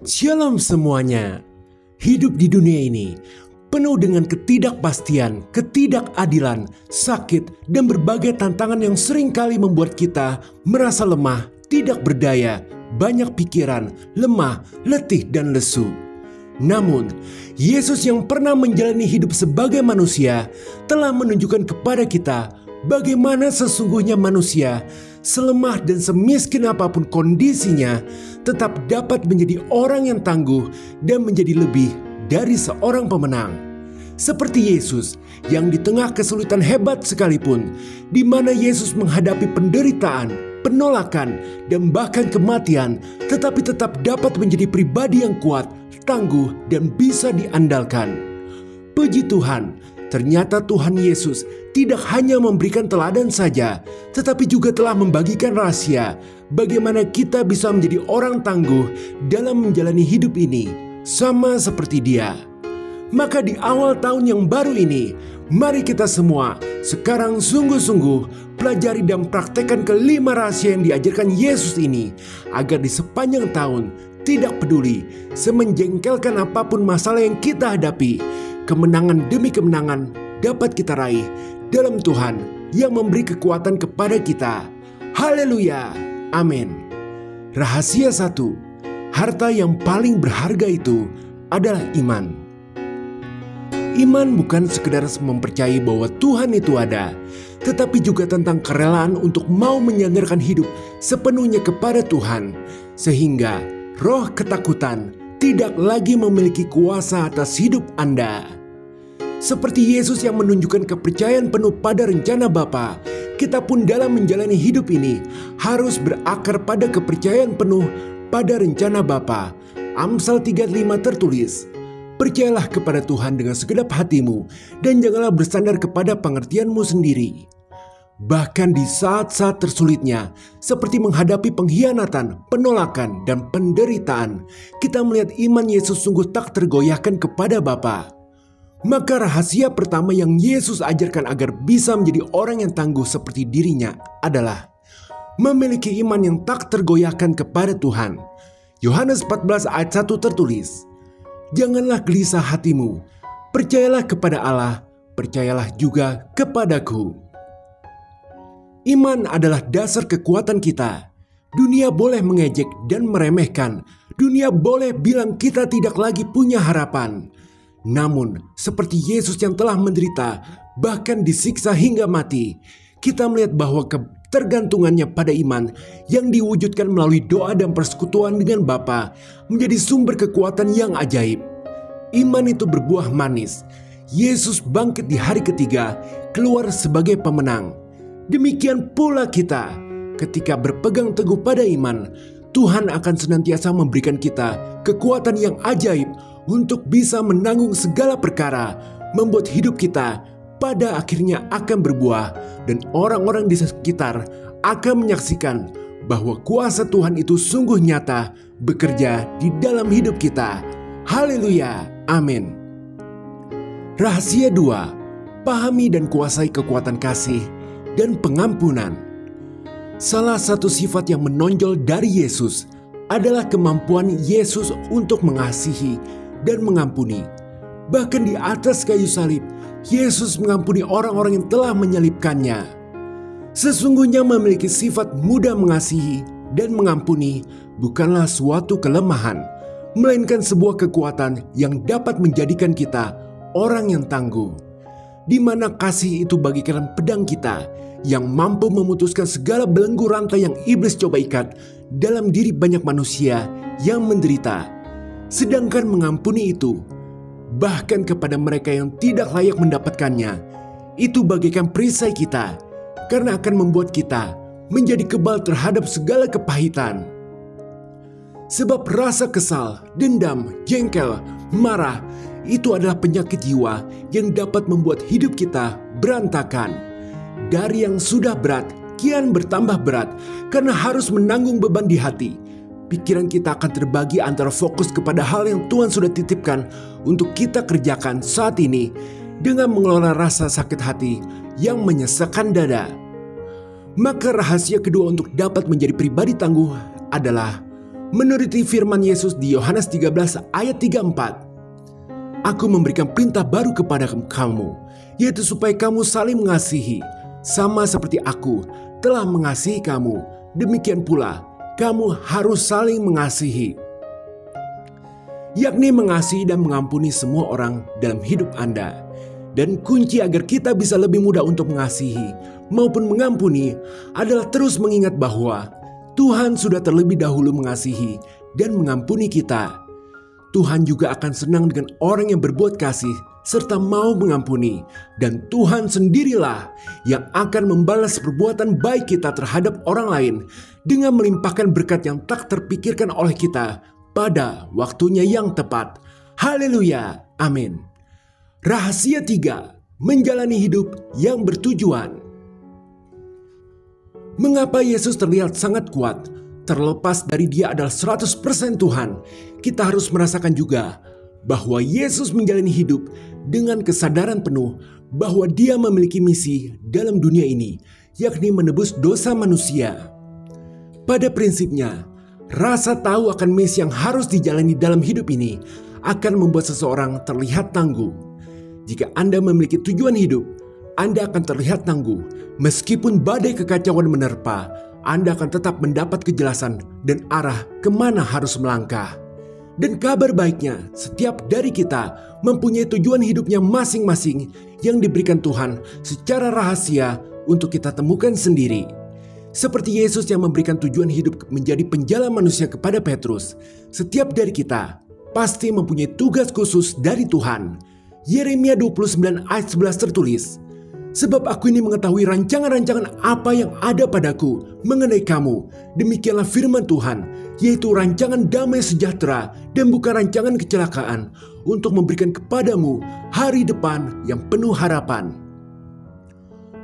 Shalom semuanya. Hidup di dunia ini penuh dengan ketidakpastian, ketidakadilan, sakit, dan berbagai tantangan yang seringkali membuat kita merasa lemah, tidak berdaya, banyak pikiran, lemah, letih, dan lesu. Namun, Yesus yang pernah menjalani hidup sebagai manusia telah menunjukkan kepada kita bagaimana sesungguhnya manusia, selemah dan semiskin apapun kondisinya, tetap dapat menjadi orang yang tangguh dan menjadi lebih dari seorang pemenang. Seperti Yesus yang di tengah kesulitan hebat sekalipun, di mana Yesus menghadapi penderitaan, penolakan, dan bahkan kematian, tetapi tetap dapat menjadi pribadi yang kuat, tangguh, dan bisa diandalkan. Puji Tuhan, ternyata Tuhan Yesus tidak hanya memberikan teladan saja, tetapi juga telah membagikan rahasia bagaimana kita bisa menjadi orang tangguh dalam menjalani hidup ini, sama seperti Dia. Maka di awal tahun yang baru ini, mari kita semua sekarang sungguh-sungguh pelajari dan praktekkan kelima rahasia yang diajarkan Yesus ini, agar di sepanjang tahun, tidak peduli semenjengkelkan apapun masalah yang kita hadapi, kemenangan demi kemenangan dapat kita raih dalam Tuhan yang memberi kekuatan kepada kita. Haleluya, amin. Rahasia 1, harta yang paling berharga itu adalah iman. Iman bukan sekedar mempercayai bahwa Tuhan itu ada, tetapi juga tentang kerelaan untuk mau menyandarkan hidup sepenuhnya kepada Tuhan, sehingga roh ketakutan tidak lagi memiliki kuasa atas hidup Anda. Seperti Yesus yang menunjukkan kepercayaan penuh pada rencana Bapa, kita pun dalam menjalani hidup ini harus berakar pada kepercayaan penuh pada rencana Bapa. Amsal 3:5 tertulis, "Percayalah kepada Tuhan dengan segenap hatimu dan janganlah bersandar kepada pengertianmu sendiri." Bahkan di saat-saat tersulitnya, seperti menghadapi pengkhianatan, penolakan, dan penderitaan, kita melihat iman Yesus sungguh tak tergoyahkan kepada Bapa. Maka rahasia pertama yang Yesus ajarkan agar bisa menjadi orang yang tangguh seperti dirinya adalah memiliki iman yang tak tergoyahkan kepada Tuhan. Yohanes 14 ayat 1 tertulis, "Janganlah gelisah hatimu, percayalah kepada Allah, percayalah juga kepadaku." Iman adalah dasar kekuatan kita. Dunia boleh mengejek dan meremehkan. Dunia boleh bilang kita tidak lagi punya harapan. Namun, seperti Yesus yang telah menderita, bahkan disiksa hingga mati, kita melihat bahwa ketergantungannya pada iman yang diwujudkan melalui doa dan persekutuan dengan Bapa menjadi sumber kekuatan yang ajaib. Iman itu berbuah manis. Yesus bangkit di hari ketiga, keluar sebagai pemenang. Demikian pula kita, ketika berpegang teguh pada iman, Tuhan akan senantiasa memberikan kita kekuatan yang ajaib untuk bisa menanggung segala perkara, membuat hidup kita pada akhirnya akan berbuah, dan orang-orang di sekitar akan menyaksikan bahwa kuasa Tuhan itu sungguh nyata bekerja di dalam hidup kita. Haleluya, amin. Rahasia 2, pahami dan kuasai kekuatan kasih dan pengampunan. Salah satu sifat yang menonjol dari Yesus adalah kemampuan Yesus untuk mengasihi dan mengampuni. Bahkan di atas kayu salib, Yesus mengampuni orang-orang yang telah menyalibkannya. Sesungguhnya memiliki sifat mudah mengasihi dan mengampuni bukanlah suatu kelemahan, melainkan sebuah kekuatan yang dapat menjadikan kita orang yang tangguh, di mana kasih itu bagaikan pedang kita yang mampu memutuskan segala belenggu rantai yang iblis coba ikat dalam diri banyak manusia yang menderita. Sedangkan mengampuni itu, bahkan kepada mereka yang tidak layak mendapatkannya, itu bagaikan perisai kita, karena akan membuat kita menjadi kebal terhadap segala kepahitan. Sebab rasa kesal, dendam, jengkel, marah, itu adalah penyakit jiwa yang dapat membuat hidup kita berantakan. Dari yang sudah berat, kian bertambah berat karena harus menanggung beban di hati. Pikiran kita akan terbagi antara fokus kepada hal yang Tuhan sudah titipkan untuk kita kerjakan saat ini dengan mengelola rasa sakit hati yang menyesakkan dada. Maka rahasia kedua untuk dapat menjadi pribadi tangguh adalah Menuruti firman Yesus di Yohanes 13 ayat 34, Aku memberikan perintah baru kepada kamu, yaitu supaya kamu saling mengasihi, sama seperti aku telah mengasihi kamu, demikian pula kamu harus saling mengasihi. Yakni mengasihi dan mengampuni semua orang dalam hidup Anda. Dan kunci agar kita bisa lebih mudah untuk mengasihi maupun mengampuni adalah terus mengingat bahwa Tuhan sudah terlebih dahulu mengasihi dan mengampuni kita. Tuhan juga akan senang dengan orang yang berbuat kasih serta mau mengampuni. Dan Tuhan sendirilah yang akan membalas perbuatan baik kita terhadap orang lain dengan melimpahkan berkat yang tak terpikirkan oleh kita pada waktunya yang tepat. Haleluya, amin. Rahasia 3, menjalani hidup yang bertujuan. Mengapa Yesus terlihat sangat kuat? Terlepas dari dia adalah 100% Tuhan, kita harus merasakan juga bahwa Yesus menjalani hidup dengan kesadaran penuh bahwa dia memiliki misi dalam dunia ini, yakni menebus dosa manusia. Pada prinsipnya, rasa tahu akan misi yang harus dijalani dalam hidup ini akan membuat seseorang terlihat tangguh. Jika Anda memiliki tujuan hidup, Anda akan terlihat tangguh. Meskipun badai kekacauan menerpa, Anda akan tetap mendapat kejelasan dan arah kemana harus melangkah. Dan kabar baiknya, setiap dari kita mempunyai tujuan hidupnya masing-masing yang diberikan Tuhan secara rahasia untuk kita temukan sendiri. Seperti Yesus yang memberikan tujuan hidup menjadi penjala manusia kepada Petrus, setiap dari kita pasti mempunyai tugas khusus dari Tuhan. Yeremia 29 ayat 11 tertulis, Sebab aku ini mengetahui rancangan-rancangan apa yang ada padaku mengenai kamu. Demikianlah firman Tuhan, yaitu rancangan damai sejahtera dan bukan rancangan kecelakaan, untuk memberikan kepadamu hari depan yang penuh harapan.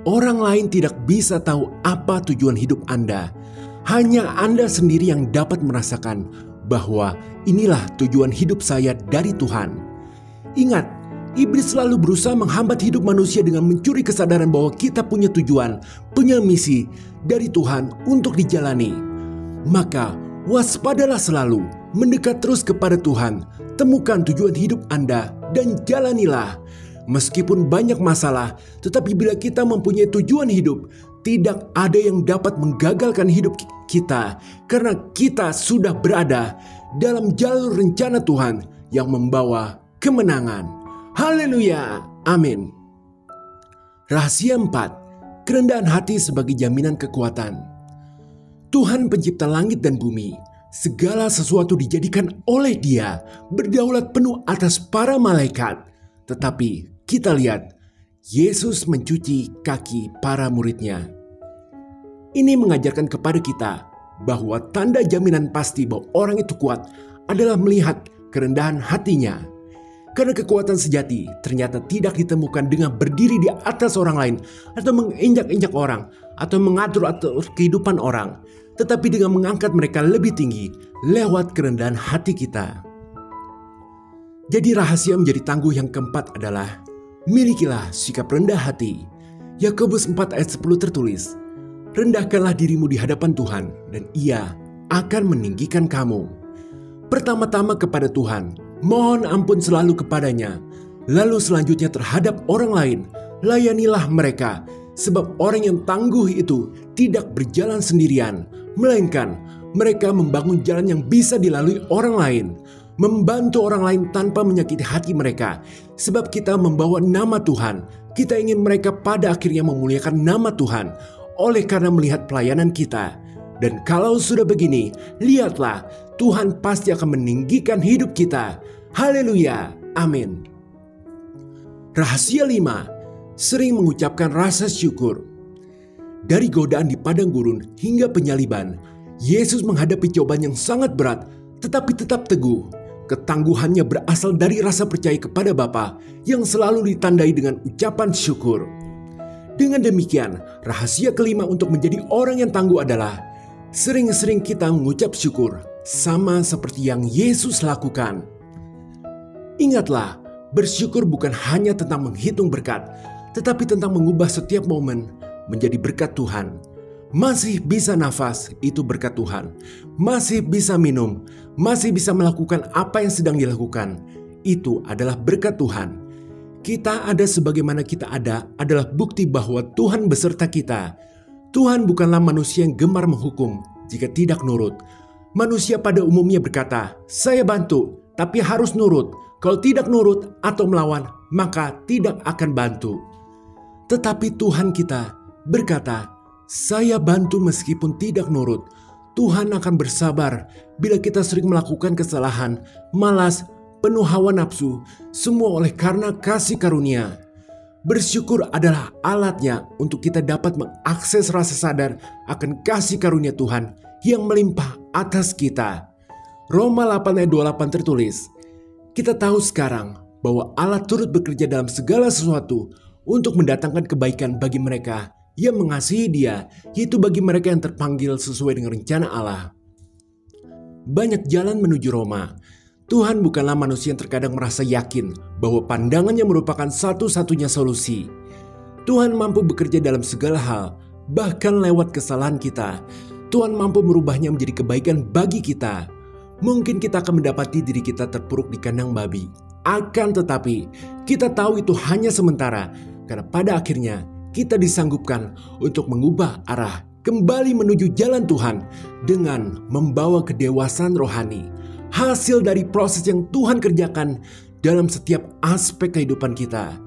Orang lain tidak bisa tahu apa tujuan hidup Anda. Hanya Anda sendiri yang dapat merasakan bahwa inilah tujuan hidup saya dari Tuhan. Ingat, Iblis selalu berusaha menghambat hidup manusia dengan mencuri kesadaran bahwa kita punya tujuan, punya misi dari Tuhan untuk dijalani. Maka waspadalah selalu, mendekat terus kepada Tuhan, temukan tujuan hidup Anda dan jalanilah. Meskipun banyak masalah, tetapi bila kita mempunyai tujuan hidup, tidak ada yang dapat menggagalkan hidup kita, karena kita sudah berada dalam jalur rencana Tuhan yang membawa kemenangan. Haleluya, amin. Rahasia 4, kerendahan hati sebagai jaminan kekuatan. Tuhan pencipta langit dan bumi, segala sesuatu dijadikan oleh Dia, berdaulat penuh atas para malaikat. Tetapi kita lihat, Yesus mencuci kaki para muridnya. Ini mengajarkan kepada kita bahwa tanda jaminan pasti bahwa orang itu kuat adalah melihat kerendahan hatinya. Karena kekuatan sejati ternyata tidak ditemukan dengan berdiri di atas orang lain atau menginjak-injak orang atau mengatur kehidupan orang, tetapi dengan mengangkat mereka lebih tinggi lewat kerendahan hati kita. Jadi rahasia menjadi tangguh yang keempat adalah milikilah sikap rendah hati. Yakobus 4 ayat 10 tertulis, rendahkanlah dirimu di hadapan Tuhan dan Ia akan meninggikan kamu. Pertama-tama kepada Tuhan, mohon ampun selalu kepadanya. Lalu selanjutnya terhadap orang lain, layanilah mereka. Sebab orang yang tangguh itu tidak berjalan sendirian, melainkan mereka membangun jalan yang bisa dilalui orang lain. Membantu orang lain tanpa menyakiti hati mereka. Sebab kita membawa nama Tuhan. Kita ingin mereka pada akhirnya memuliakan nama Tuhan oleh karena melihat pelayanan kita. Dan kalau sudah begini, lihatlah, Tuhan pasti akan meninggikan hidup kita. Haleluya, amin. Rahasia 5, sering mengucapkan rasa syukur. Dari godaan di padang gurun hingga penyaliban, Yesus menghadapi cobaan yang sangat berat, tetapi tetap teguh. Ketangguhannya berasal dari rasa percaya kepada Bapa yang selalu ditandai dengan ucapan syukur. Dengan demikian, rahasia kelima untuk menjadi orang yang tangguh adalah sering-sering kita mengucap syukur, sama seperti yang Yesus lakukan. Ingatlah, bersyukur bukan hanya tentang menghitung berkat, tetapi tentang mengubah setiap momen menjadi berkat Tuhan. masih bisa nafas, itu berkat Tuhan. Masih bisa minum, masih bisa melakukan apa yang sedang dilakukan, itu adalah berkat Tuhan. Kita ada sebagaimana kita ada adalah bukti bahwa Tuhan beserta kita. Tuhan bukanlah manusia yang gemar menghukum jika tidak nurut. Manusia pada umumnya berkata, "Saya bantu, tapi harus nurut. Kalau tidak nurut atau melawan, maka tidak akan bantu." Tetapi Tuhan kita berkata, "Saya bantu meskipun tidak nurut." Tuhan akan bersabar bila kita sering melakukan kesalahan, malas, penuh hawa nafsu, semua oleh karena kasih karunia. Bersyukur adalah alatnya untuk kita dapat mengakses rasa sadar akan kasih karunia Tuhan yang melimpah atas kita. Roma 8 ayat 28 tertulis, "Kita tahu sekarang bahwa Allah turut bekerja dalam segala sesuatu untuk mendatangkan kebaikan bagi mereka yang mengasihi Dia, yaitu bagi mereka yang terpanggil sesuai dengan rencana Allah." Banyak jalan menuju Roma. Tuhan bukanlah manusia yang terkadang merasa yakin bahwa pandangannya merupakan satu-satunya solusi. Tuhan mampu bekerja dalam segala hal, bahkan lewat kesalahan kita. Tuhan mampu merubahnya menjadi kebaikan bagi kita. Mungkin kita akan mendapati diri kita terpuruk di kandang babi. Akan tetapi, kita tahu itu hanya sementara, karena pada akhirnya kita disanggupkan untuk mengubah arah kembali menuju jalan Tuhan dengan membawa kedewasaan rohani. Hasil dari proses yang Tuhan kerjakan dalam setiap aspek kehidupan kita.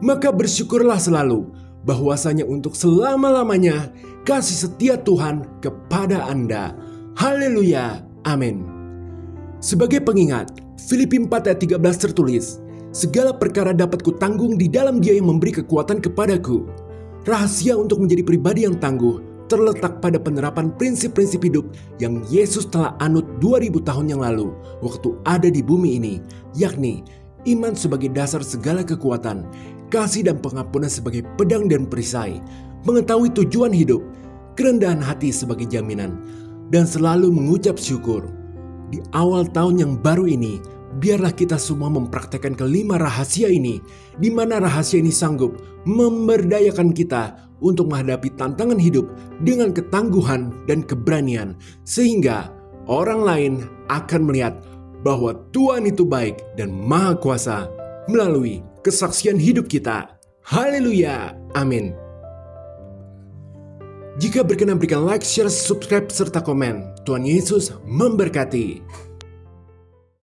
Maka bersyukurlah selalu bahwasanya untuk selama-lamanya kasih setia Tuhan kepada Anda. Haleluya, amin. Sebagai pengingat, Filipi 4 ayat 13 tertulis, "Segala perkara dapat kutanggung di dalam Dia yang memberi kekuatan kepadaku." Rahasia untuk menjadi pribadi yang tangguh terletak pada penerapan prinsip-prinsip hidup yang Yesus telah anut 2000 tahun yang lalu waktu ada di bumi ini, yakni iman sebagai dasar segala kekuatan, kasih dan pengampunan sebagai pedang dan perisai, mengetahui tujuan hidup, kerendahan hati sebagai jaminan, dan selalu mengucap syukur. Di awal tahun yang baru ini, biarlah kita semua mempraktekkan kelima rahasia ini, di mana rahasia ini sanggup memberdayakan kita untuk menghadapi tantangan hidup dengan ketangguhan dan keberanian, sehingga orang lain akan melihat bahwa Tuhan itu baik dan maha kuasa melalui kesaksian hidup kita. Haleluya, amin. Jika berkenan berikan like, share, subscribe, serta komen. Tuhan Yesus memberkati.